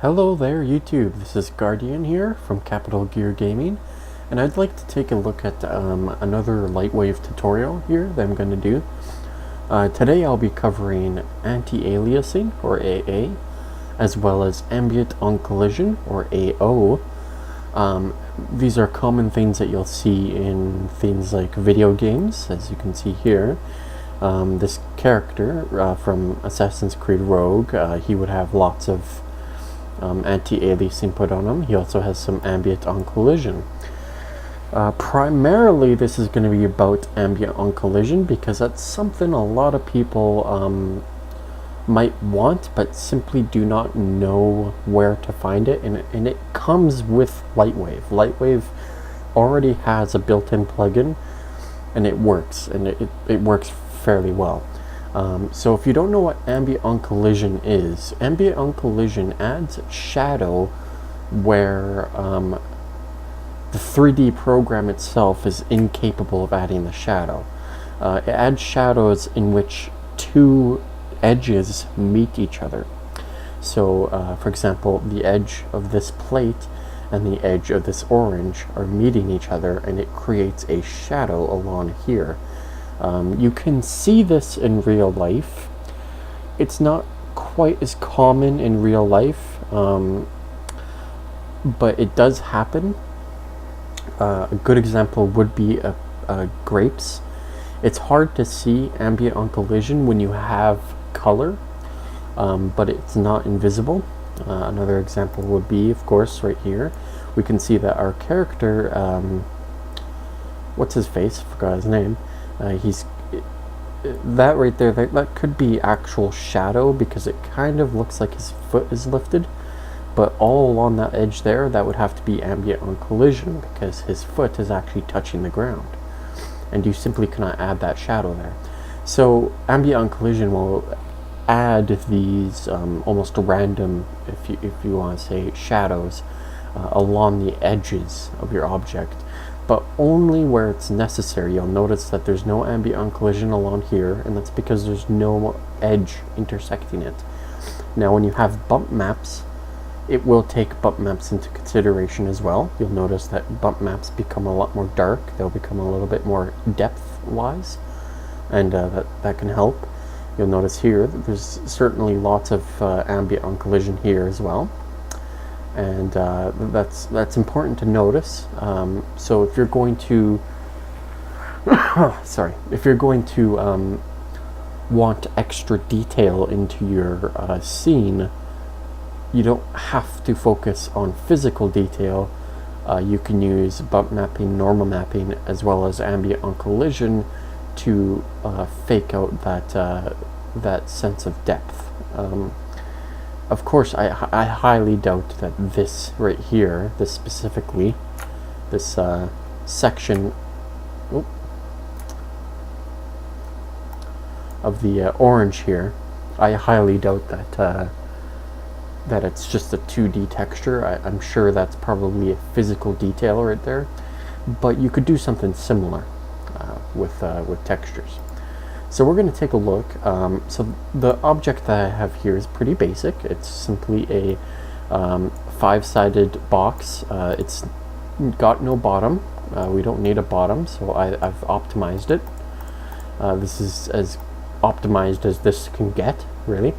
Hello there YouTube, this is Guardian here from Capital Gear Gaming, and I'd like to take a look at another LightWave tutorial here that I'm going to do. Today I'll be covering Anti-Aliasing, or AA, as well as Ambient Collision, or AO. These are common things that you'll see in things like video games, as you can see here. This character from Assassin's Creed Rogue, he would have lots of anti-aliasing put on him. He also has some ambient collision. Primarily this is going to be about ambient collision because that's something a lot of people might want but simply do not know where to find it, and it comes with LightWave. LightWave already has a built-in plugin and it works, and it works fairly well. So if you don't know what Ambient Collision is, Ambient Collision adds shadow where the 3D program itself is incapable of adding the shadow. It adds shadows in which two edges meet each other. So for example, the edge of this plate and the edge of this orange are meeting each other, and it creates a shadow along here. You can see this in real life. It's not quite as common in real life, but it does happen. A good example would be grapes. It's hard to see ambient collision when you have color, but it's not invisible. Another example would be, of course, right here. We can see that our character, what's his face? I forgot his name. That right there, that could be actual shadow because it kind of looks like his foot is lifted, but all along that edge there, that would have to be ambient collision because his foot is actually touching the ground, and you simply cannot add that shadow there. So ambient collision will add these almost random, if you want to say, shadows along the edges of your object, but only where it's necessary. You'll notice that there's no ambient collision along here, and that's because there's no edge intersecting it. Now when you have bump maps, it will take bump maps into consideration as well. You'll notice that bump maps become a lot more dark. They'll become a little bit more depth-wise, and that can help. You'll notice here that there's certainly lots of ambient collision here as well. And that's important to notice. So if you're going to if you're going to want extra detail into your scene, you don't have to focus on physical detail. You can use bump mapping, normal mapping, as well as ambient collision to fake out that sense of depth. Of course, I highly doubt that this right here, this specifically, this section of the orange here, I highly doubt that that it's just a 2D texture. I'm sure that's probably a physical detail right there, but you could do something similar with textures. So we're going to take a look. So the object that I have here is pretty basic. It's simply a 5-sided box. It's got no bottom. We don't need a bottom, so I've optimized it. This is as optimized as this can get, really.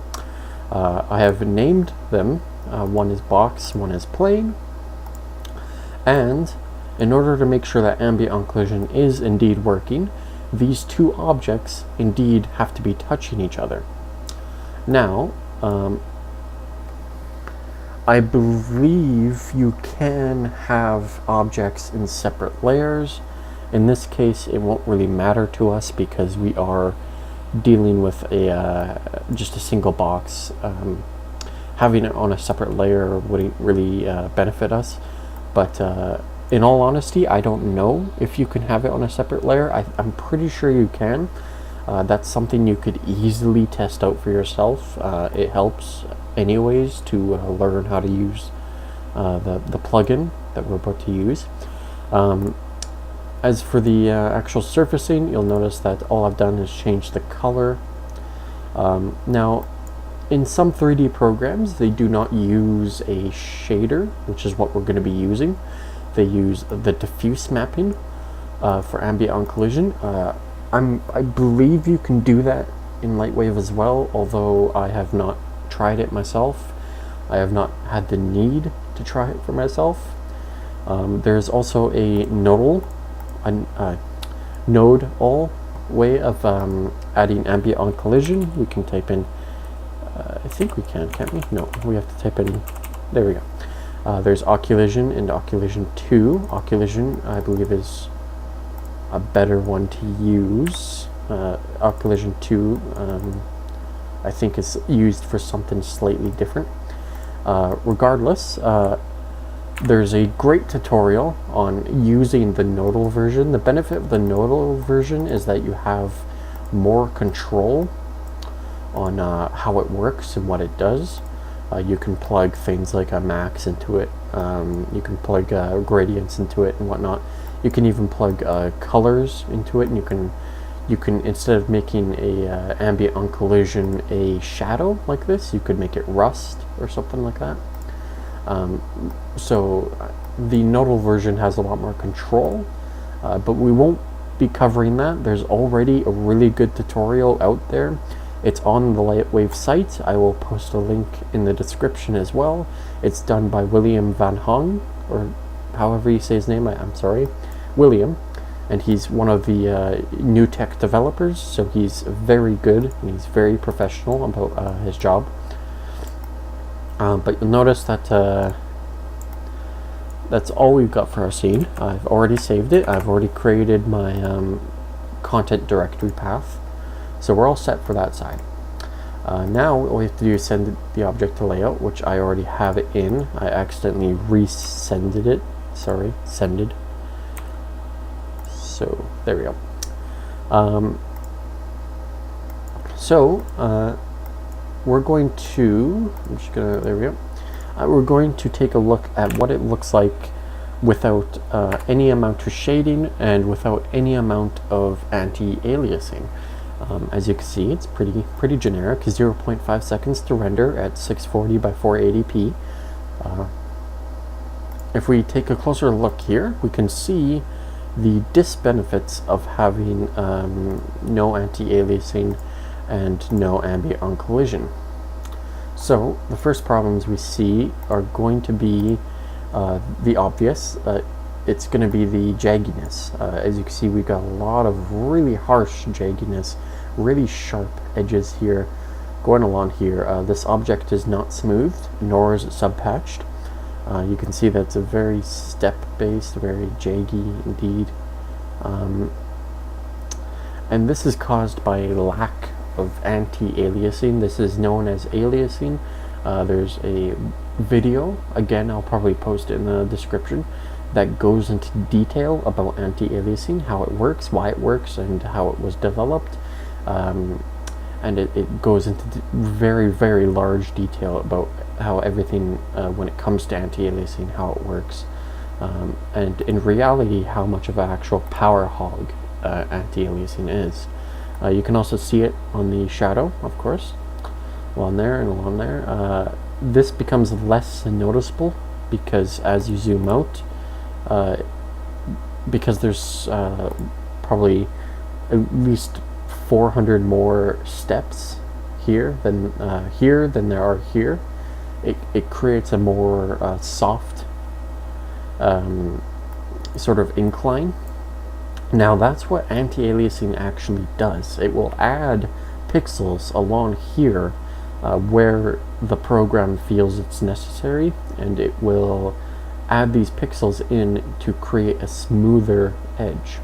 I have named them. One is box, one is plane. And in order to make sure that ambient collision is indeed working, these two objects indeed have to be touching each other. Now, I believe you can have objects in separate layers. In this case, it won't really matter to us because we are dealing with just a single box. Having it on a separate layer wouldn't really benefit us, but in all honesty, I don't know if you can have it on a separate layer. I'm pretty sure you can. That's something you could easily test out for yourself. It helps anyways to learn how to use the plugin that we're about to use. As for the actual surfacing, you'll notice that all I've done is change the color. Now, in some 3D programs, they do not use a shader, which is what we're going to be using. They use the diffuse mapping for ambient on collision. I believe you can do that in LightWave as well, although I have not tried it myself. I have not had the need to try it for myself. There's also a node all way of adding ambient on collision. We can type in, I think we can, can't we? No, we have to type in, there we go. There's Occlusion and Occlusion 2. Occlusion, I believe, is a better one to use. Occlusion 2, I think, is used for something slightly different. Regardless, there's a great tutorial on using the nodal version. The benefit of the nodal version is that you have more control on how it works and what it does. You can plug things like a max into it. You can plug gradients into it and whatnot. You can even plug colors into it, and you can instead of making a ambient on collision a shadow like this, you could make it rust or something like that. So the nodal version has a lot more control, but we won't be covering that. There's already a really good tutorial out there. It's on the LightWave site. I will post a link in the description as well. It's done by William Van Hong, or however you say his name, I'm sorry, William, and he's one of the new tech developers, so he's very good and he's very professional about his job. But you'll notice that that's all we've got for our scene. I've already saved it. I've already created my content directory path, so we're all set for that side. Now all we have to do is send the object to layout, which I already have it in. I accidentally resended it. Sorry, sended. So there we go. We're going to, there we go. We're going to take a look at what it looks like without any amount of shading and without any amount of anti-aliasing. As you can see, it's pretty generic. 0.5 seconds to render at 640 by 480p. If we take a closer look here, we can see the disbenefits of having no anti-aliasing and no ambient on collision. So the first problems we see are going to be the obvious. It's going to be the jagginess. As you can see, we've got a lot of really harsh jagginess, really sharp edges here going along here. This object is not smoothed, nor is it subpatched. You can see that it's a very step-based, very jaggy indeed. And this is caused by a lack of anti-aliasing. This is known as aliasing. There's a video, again, I'll probably post it in the description, that goes into detail about anti-aliasing, how it works, why it works, and how it was developed. And it goes into very, very large detail about how everything, when it comes to anti-aliasing, how it works. And in reality, how much of an actual power hog anti-aliasing is. You can also see it on the shadow, of course, along there and along there. This becomes less noticeable because as you zoom out, because there's probably at least 400 more steps here than there are here. It creates a more soft sort of incline. Now that's what anti-aliasing actually does. It will add pixels along here where the program feels it's necessary, and it will add these pixels in to create a smoother edge.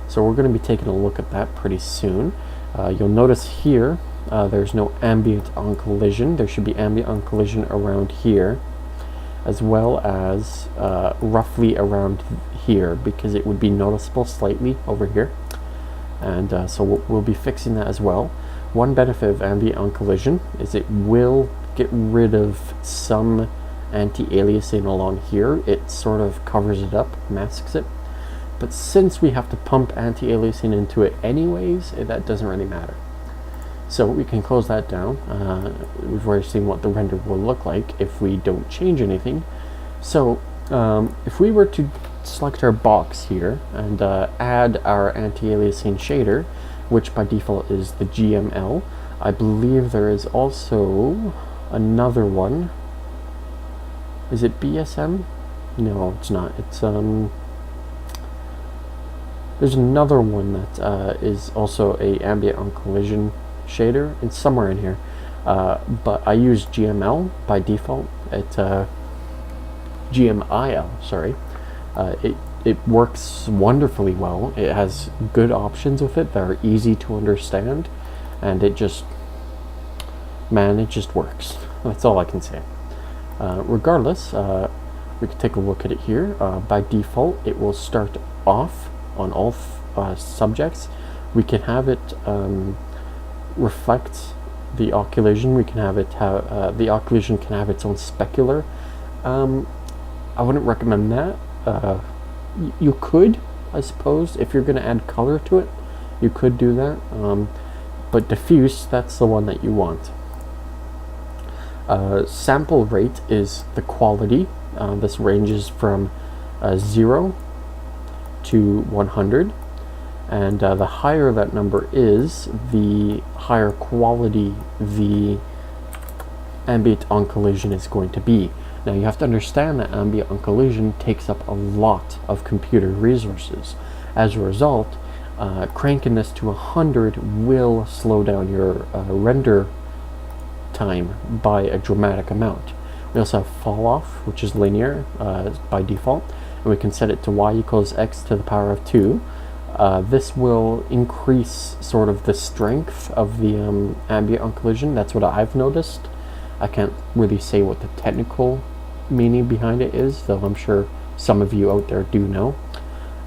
So we're going to be taking a look at that pretty soon. You'll notice here there's no ambient on collision. There should be ambient on collision around here, as well as roughly around here, because it would be noticeable slightly over here. And so we'll be fixing that as well. One benefit of ambient on collision is it will get rid of some anti-aliasing along here. It sort of covers it up, masks it. But since we have to pump anti-aliasing into it anyways, that doesn't really matter. So we can close that down. We've already seen what the render will look like if we don't change anything. So if we were to select our box here and add our anti-aliasing shader, which by default is the GML, I believe there is also another one. Is it BSM? No, it's not. It's there's another one that is also a ambient on collision shader. It's somewhere in here, but I use GML by default. It's GMIL. Sorry, it works wonderfully well. It has good options with it that are easy to understand, and it just, man, it just works. That's all I can say. Regardless, we can take a look at it here. By default, it will start off on all subjects. We can have it reflect the occlusion. We can have it have the occlusion can have its own specular. I wouldn't recommend that. You could, I suppose, if you're going to add color to it, you could do that. But diffuse, that's the one that you want. Sample rate is the quality. This ranges from 0 to 100, and the higher that number is, the higher quality the ambient on collision is going to be. Now you have to understand that ambient on collision takes up a lot of computer resources. As a result, cranking this to 100 will slow down your render time by a dramatic amount. We also have fall off, which is linear by default, and we can set it to y equals x to the power of 2. This will increase sort of the strength of the ambient on collision. That's what I've noticed. I can't really say what the technical meaning behind it is, though I'm sure some of you out there do know.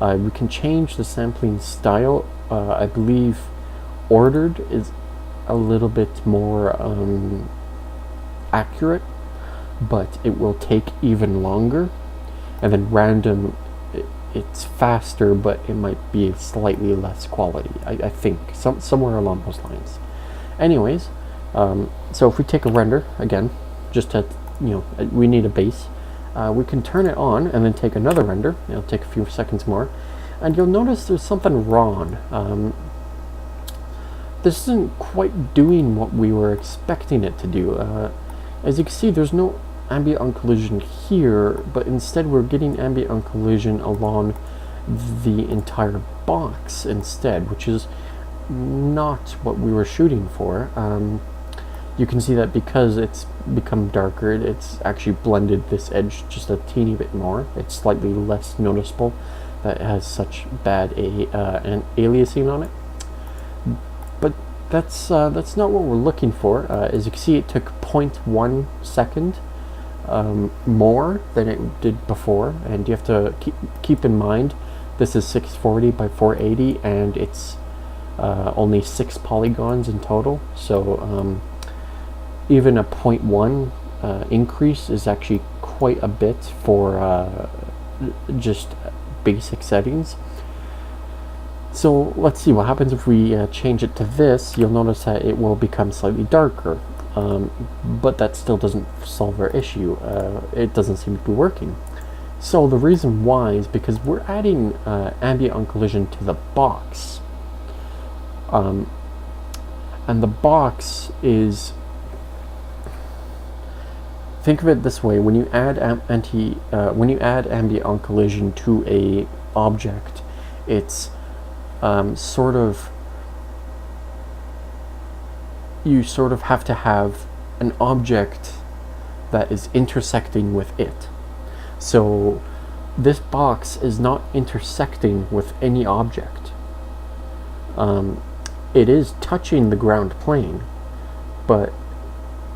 We can change the sampling style. I believe ordered is a little bit more accurate, but it will take even longer. And then random, it's faster, but it might be slightly less quality. I think somewhere along those lines. Anyways, so if we take a render again, just to, we need a base. We can turn it on and then take another render. It'll take a few seconds more, and you'll notice there's something wrong. This isn't quite doing what we were expecting it to do. As you can see, there's no ambient on collision here, but instead we're getting ambient on collision along the entire box instead, which is not what we were shooting for. You can see that because it's become darker, it's actually blended this edge just a teeny bit more. It's slightly less noticeable that it has such bad aliasing on it. But that's not what we're looking for. As you can see, it took 0.1 second more than it did before, and you have to keep in mind this is 640 by 480, and it's only 6 polygons in total. So even a 0.1 increase is actually quite a bit for just basic settings. So let's see what happens if we change it to this. You'll notice that it will become slightly darker, but that still doesn't solve our issue. It doesn't seem to be working. So the reason why is because we're adding ambient on collision to the box, and the box is, think of it this way: when you add ambient on collision to a object, it's you sort of have to have an object that is intersecting with it. So this box is not intersecting with any object. It is touching the ground plane, but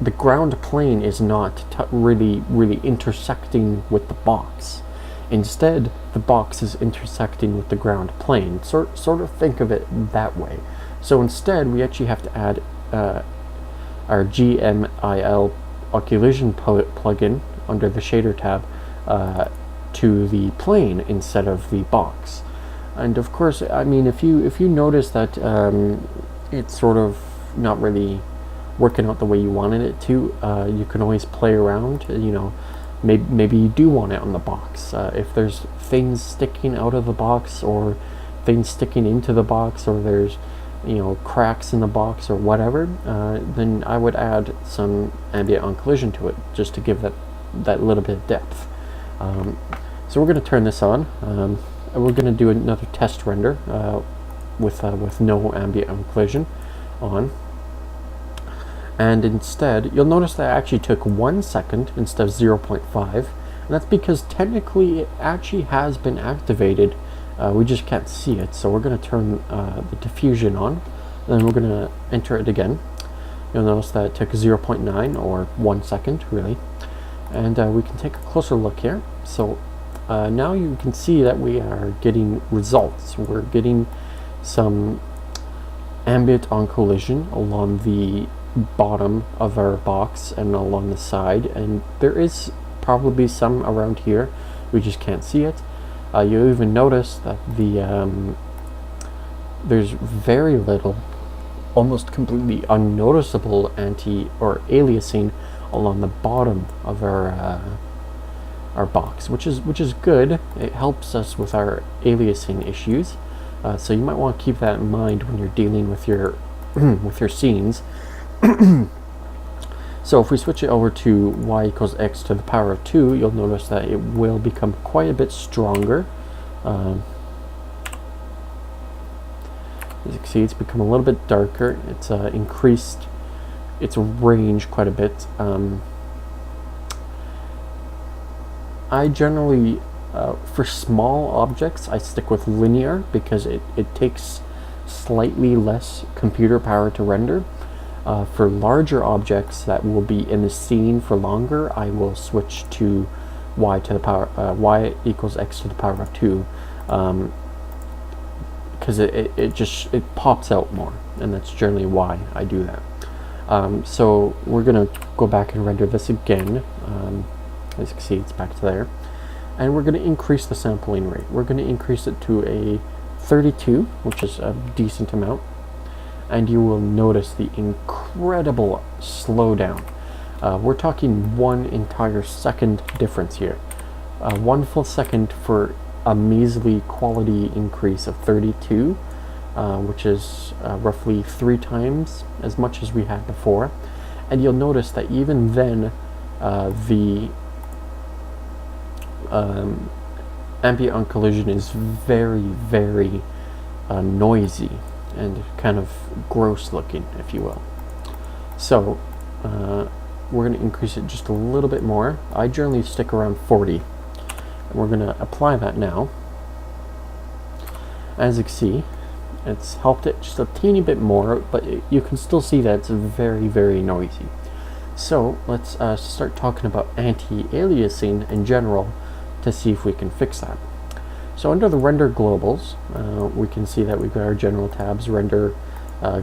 the ground plane is not really intersecting with the box. Instead, the box is intersecting with the ground plane. Sort of think of it that way. So instead, we actually have to add our GMIL occlusion plugin under the shader tab to the plane instead of the box. And of course, I mean, if you notice that it sort of not really working out the way you wanted it to, you can always play around. You know, maybe you do want it on the box. If there's things sticking out of the box, or things sticking into the box, or there's, you know, cracks in the box or whatever, then I would add some ambient on collision to it, just to give that little bit of depth. So we're going to turn this on, and we're going to do another test render with no ambient on collision on. And instead, you'll notice that I actually took 1 second instead of 0.5, and that's because technically it actually has been activated. We just can't see it. So we're going to turn the diffusion on, and then we're going to enter it again. You'll notice that it took 0.9, or 1 second really. And we can take a closer look here. So now you can see that we are getting results. We're getting some ambient on collision along the bottom of our box and along the side, and there is probably some around here, we just can't see it. You'll even notice that there's very little, almost completely unnoticeable anti-aliasing along the bottom of our box, which is good. It helps us with our aliasing issues. So you might want to keep that in mind when you're dealing with your with your scenes. So if we switch it over to y equals x to the power of 2, you'll notice that it will become quite a bit stronger. As you can see, it's become a little bit darker. It's increased its range quite a bit. I generally, for small objects, I stick with linear because it takes slightly less computer power to render. For larger objects that will be in the scene for longer, I will switch to y equals x to the power of 2, because it pops out more, and that's generally why I do that. So we're gonna go back and render this again. As you can see, it's back to there, and we're gonna increase the sampling rate. We're gonna increase it to a 32, which is a decent amount. And you will notice the incredible slowdown. We're talking 1 entire second difference here. 1 full second for a measly quality increase of 32, which is roughly 3 times as much as we had before. And you'll notice that even then, the ambient on collision is very, very noisy and kind of gross looking, if you will. So we're going to increase it just a little bit more. I generally stick around 40, and we're going to apply that now. As you can see, it's helped it just a teeny bit more, but you can still see that it's very, very noisy. So let's start talking about anti-aliasing in general to see if we can fix that. So under the render globals, we can see that we've got our general tabs: render,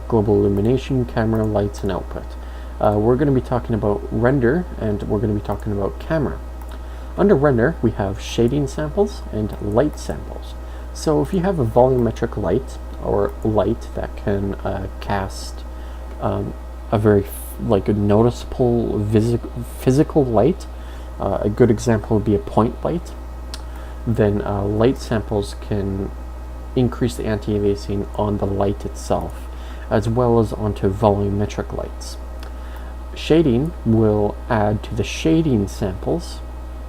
global illumination, camera, lights, and output. We're going to be talking about render, and we're going to be talking about camera. Under render, we have shading samples and light samples. So if you have a volumetric light, or light that can cast a very a noticeable physical light, a good example would be a point light, then light samples can increase the anti-aliasing on the light itself, as well as onto volumetric lights. Shading will add to the shading samples,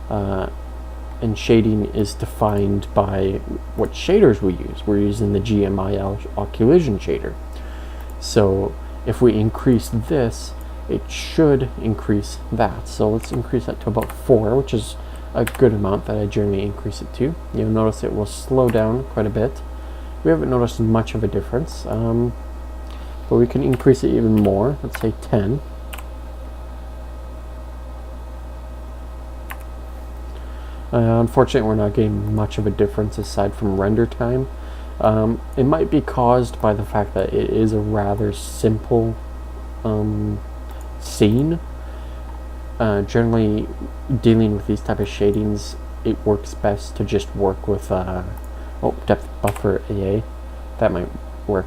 and shading is defined by what shaders we use. We're using the GMIL collision shader. So if we increase this, it should increase that. So let's increase that to about 4, which is a good amount that I generally increase it to. You'll notice it will slow down quite a bit. We haven't noticed much of a difference, but we can increase it even more. Let's say 10. Unfortunately, we're not getting much of a difference aside from render time. It might be caused by the fact that it is a rather simple scene. Generally, dealing with these type of shadings, it works best to just work with depth buffer AA. That might work.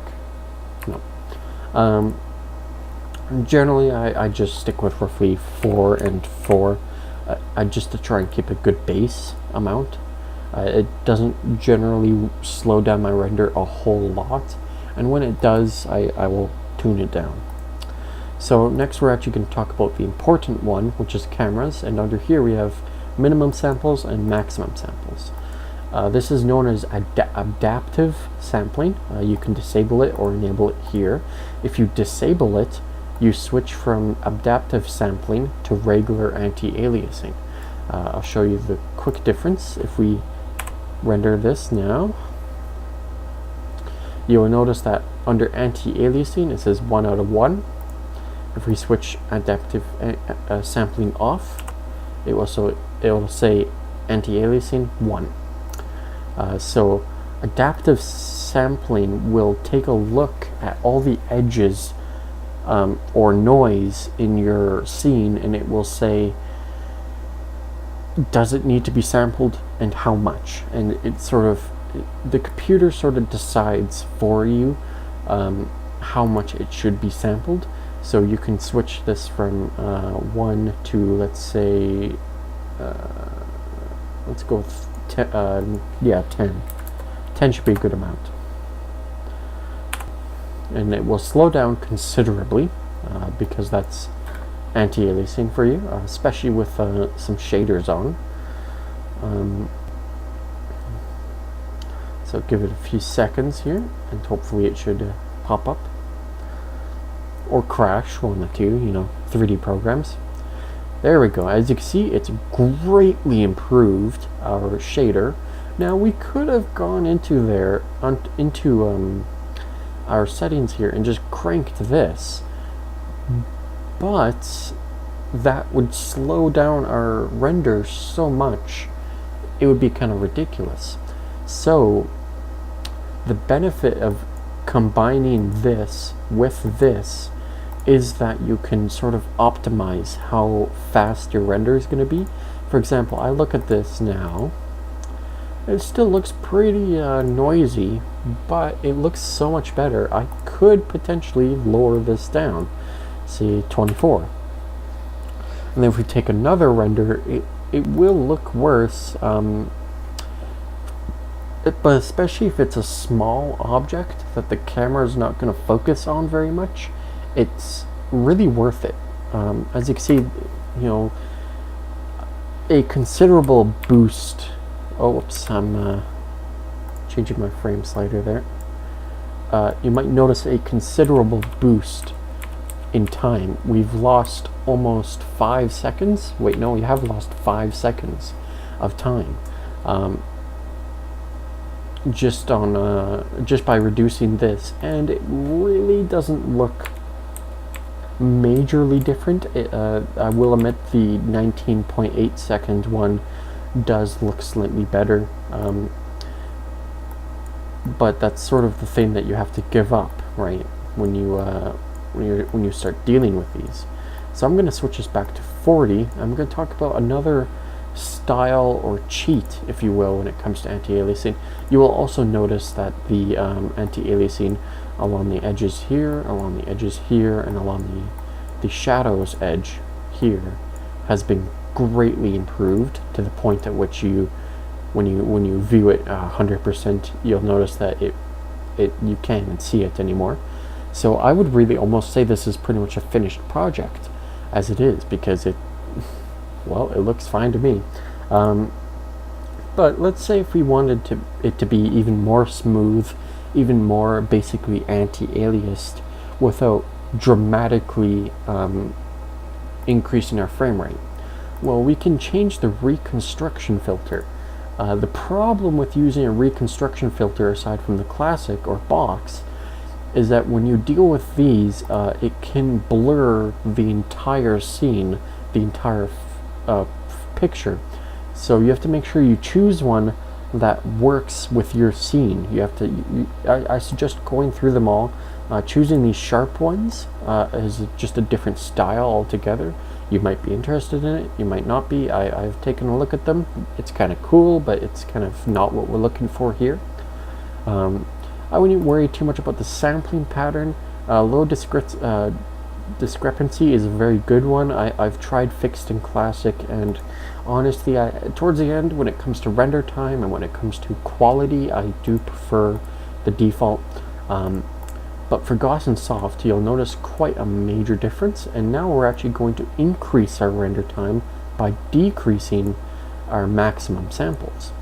No. Generally, I just stick with roughly 4 and 4, just to try and keep a good base amount. It doesn't generally slow down my render a whole lot, and when it does, I will tune it down. So next we're actually going to talk about the important one, which is cameras, and under here we have minimum samples and maximum samples. This is known as adaptive sampling. You can disable it or enable it here. If you disable it, you switch from adaptive sampling to regular anti-aliasing. I'll show you the quick difference. If we render this now, you will notice that under anti-aliasing it says 1 out of 1. If we switch adaptive sampling off, it will say anti-aliasing 1. So adaptive sampling will take a look at all the edges or noise in your scene, and it will say, does it need to be sampled and how much? And the computer sort of decides for you how much it should be sampled. So you can switch this from 1 to, let's say, let's go with 10. 10 should be a good amount. And it will slow down considerably because that's anti-aliasing for you, especially with some shaders on. So give it a few seconds here, and hopefully it should pop up. Or crash, one of the two, 3D programs. There we go. As you can see, it's greatly improved our shader. Now we could have gone into our settings here and just cranked this, but that would slow down our render so much it would be kind of ridiculous. So the benefit of combining this with this is that you can sort of optimize how fast your render is going to be. For example, I look at this now, it still looks pretty noisy, but it looks so much better. I could potentially lower this down, say 24. And then if we take another render, it will look worse, but especially if it's a small object that the camera is not going to focus on very much, it's really worth it. As you can see, a considerable boost. Oh, whoops, I'm changing my frame slider there. You might notice a considerable boost in time. We've lost almost 5 seconds. Wait, no, we have lost 5 seconds of time. Just by reducing this, and it really doesn't look majorly different. I will admit the 19.8 second one does look slightly better, but that's sort of the thing that you have to give up, right, when you start dealing with these. So I'm going to switch this back to 40. I'm going to talk about another style or cheat, if you will, when it comes to anti-aliasing. You will also notice that the anti-aliasing along the edges here, along the edges here, and along the shadows edge here has been greatly improved to the point at which when you view it 100%, you'll notice that you can't even see it anymore. So I would really almost say this is pretty much a finished project as it is, because it looks fine to me. But let's say if we wanted it to be even more smooth, even more basically anti-aliased without dramatically increasing our frame rate. Well, we can change the Reconstruction Filter. The problem with using a Reconstruction Filter, aside from the classic or box, is that when you deal with these, it can blur the entire scene, the entire picture. So you have to make sure you choose one that works with your scene. You have to. I suggest going through them all. Choosing these sharp ones is just a different style altogether. You might be interested in it, you might not be. I've taken a look at them. It's kind of cool, but it's kind of not what we're looking for here. I wouldn't worry too much about the sampling pattern. Low discrepancy is a very good one. I've tried fixed in classic, and honestly, towards the end, when it comes to render time and when it comes to quality, I do prefer the default. But for Gaussian Soft, you'll notice quite a major difference, and now we're actually going to increase our render time by decreasing our maximum samples.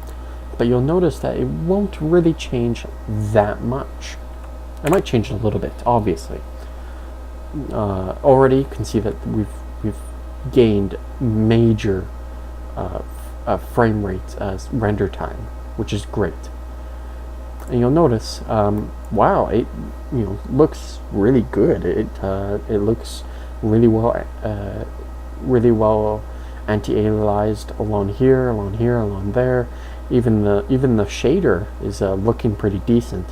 But you'll notice that it won't really change that much. It might change a little bit, obviously. Already you can see that we've gained major frame rates as render time, which is great. And you'll notice, wow, it looks really good. It looks really well anti-aliased along here, along there. Even the shader is looking pretty decent.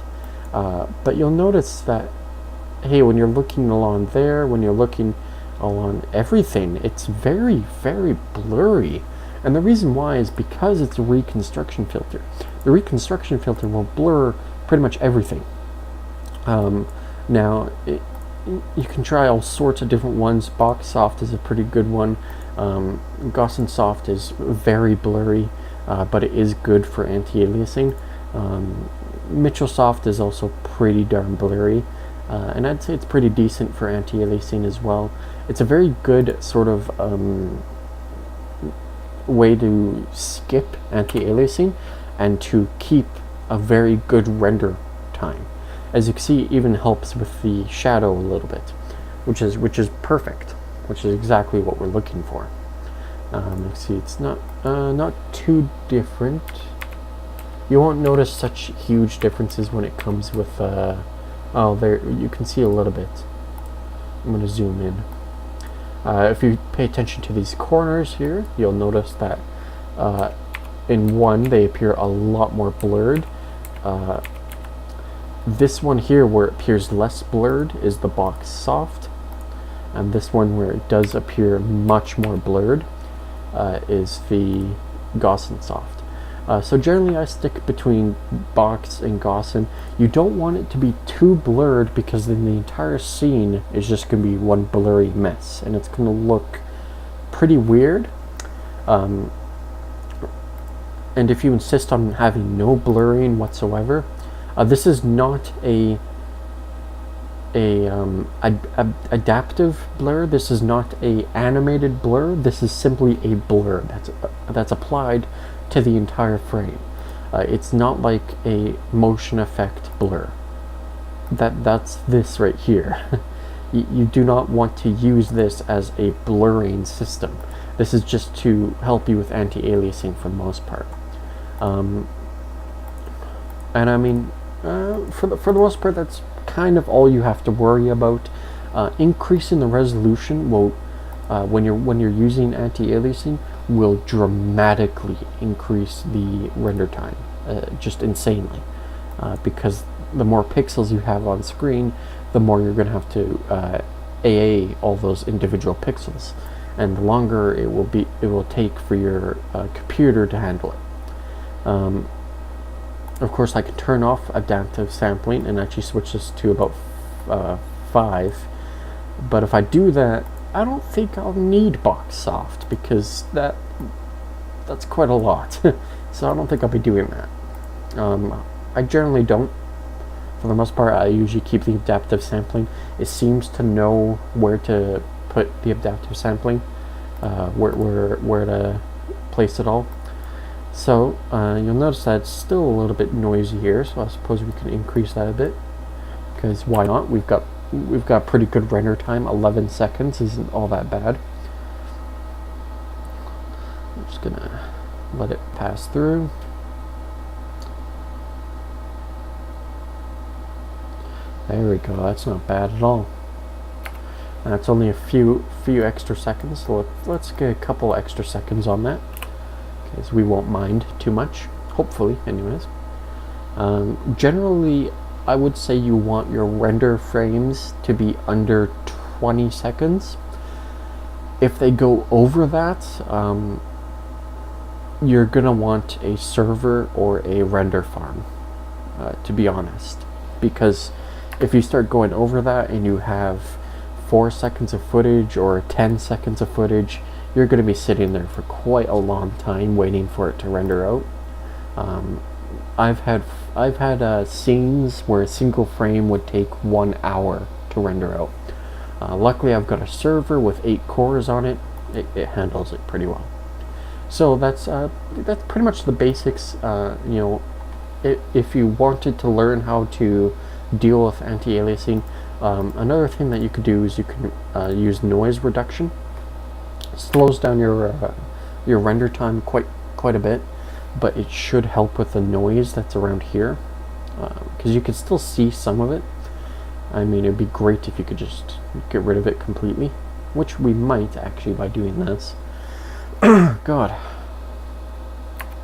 But you'll notice that, hey, when you're looking along there, when you're looking along everything, it's very, very blurry. And the reason why is because it's a reconstruction filter. The reconstruction filter will blur pretty much everything. Now, you can try all sorts of different ones. Box Soft is a pretty good one. Gaussian Soft is very blurry, but it is good for anti-aliasing. Mitchell Soft is also pretty darn blurry, and I'd say it's pretty decent for anti-aliasing as well. It's a very good sort of way to skip anti-aliasing and to keep a very good render time. As you can see, it even helps with the shadow a little bit, which is perfect, which is exactly what we're looking for. Let's see, it's not too different. You won't notice such huge differences when it comes with oh, there you can see a little bit. I'm going to zoom in. If you pay attention to these corners here, you'll notice that in one they appear a lot more blurred. This one here where it appears less blurred is the Box Soft, and this one where it does appear much more blurred is the Gaussian Soft. So generally I stick between Box and Gaussian. You don't want it to be too blurred, because then the entire scene is just going to be one blurry mess, and it's going to look pretty weird. And if you insist on having no blurring whatsoever, this is not a adaptive blur. This is not a animated blur. This is simply a blur that's applied to the entire frame. It's not like a motion effect blur. That's this right here. You do not want to use this as a blurring system. This is just to help you with anti-aliasing for the most part. And I mean, for the most part, that's kind of all you have to worry about. Increasing the resolution will, when you're using anti-aliasing, will dramatically increase the render time, just insanely, because the more pixels you have on screen, the more you're going to have to AA all those individual pixels, and the longer it will take for your computer to handle it. Of course, I can turn off adaptive sampling and actually switch this to about 5, but if I do that, I don't think I'll need Box Soft, because that's quite a lot. So I don't think I'll be doing that. I generally don't. For the most part, I usually keep the adaptive sampling. It seems to know where to put the adaptive sampling, where to place it all. So you'll notice that it's still a little bit noisy here, so I suppose we can increase that a bit, because why not? We've got pretty good render time. 11 seconds isn't all that bad. I'm just gonna let it pass through. There we go. That's not bad at all. And it's only a few extra seconds, so let's get a couple extra seconds on that, because we won't mind too much, hopefully, anyways. Generally, I would say you want your render frames to be under 20 seconds. If they go over that, you're gonna want a server or a render farm, to be honest, because if you start going over that and you have 4 seconds of footage or 10 seconds of footage, you're going to be sitting there for quite a long time waiting for it to render out. I've had scenes where a single frame would take 1 hour to render out. Luckily, I've got a server with 8 cores on it. It handles it pretty well. So that's pretty much the basics. If you wanted to learn how to deal with anti-aliasing, another thing that you could do is you can use noise reduction. Slows down your render time quite a bit, but it should help with the noise that's around here, because you can still see some of it. I mean, it'd be great if you could just get rid of it completely, which we might actually by doing this. God,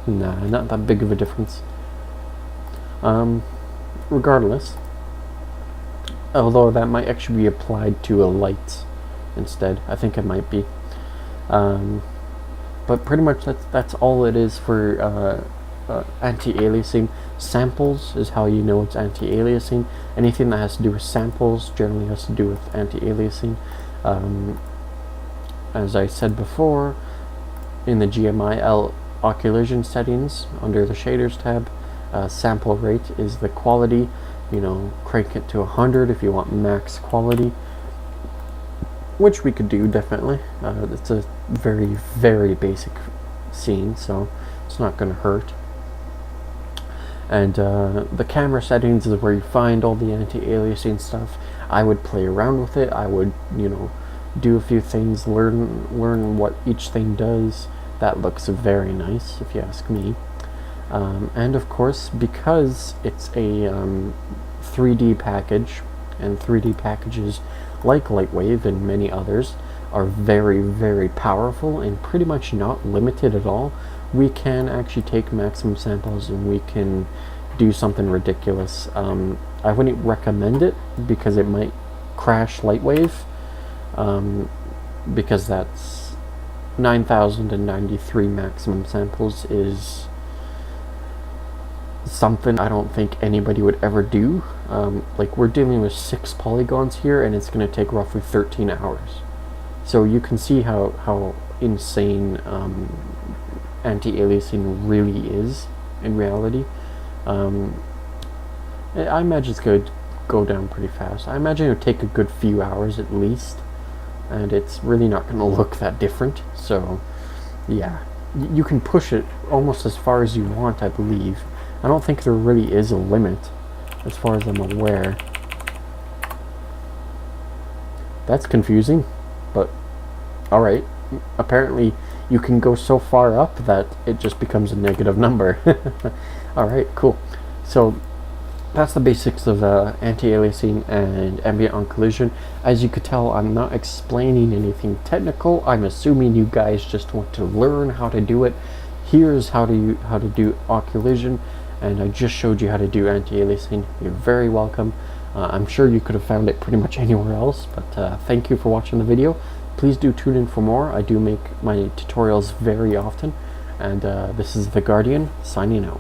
nah, not that big of a difference. Regardless, although that might actually be applied to a light instead. I think it might be. But pretty much that's all it is for anti-aliasing. Samples is how you know it's anti-aliasing. Anything that has to do with samples generally has to do with anti-aliasing. As I said before, in the GMI occlusion settings under the shaders tab, sample rate is the quality. You know, crank it to 100 if you want max quality, which we could do definitely. It's a very, very basic scene, so it's not going to hurt. And the camera settings is where you find all the anti-aliasing stuff. I would play around with it. I would, do a few things, learn what each thing does. That looks very nice, if you ask me. And of course, because it's a 3D package, and 3D packages like LightWave and many others are very, very powerful and pretty much not limited at all, we can actually take maximum samples and we can do something ridiculous. I wouldn't recommend it because it might crash LightWave, because that's 9,093 maximum samples is something I don't think anybody would ever do. Like, we're dealing with 6 polygons here and it's going to take roughly 13 hours. So you can see how insane anti-aliasing really is in reality. I imagine it's going to go down pretty fast. I imagine it would take a good few hours at least, and it's really not going to look that different. So yeah, you can push it almost as far as you want, I believe. I don't think there really is a limit as far as I'm aware. That's confusing, but alright. Apparently you can go so far up that it just becomes a negative number. Alright, cool. So that's the basics of anti-aliasing and ambient collision. As you could tell, I'm not explaining anything technical. I'm assuming you guys just want to learn how to do it. Here's how to do occlusion, and I just showed you how to do anti-aliasing. You're very welcome. I'm sure you could have found it pretty much anywhere else, but thank you for watching the video. Please do tune in for more. I do make my tutorials very often, and this is The Guardian signing out.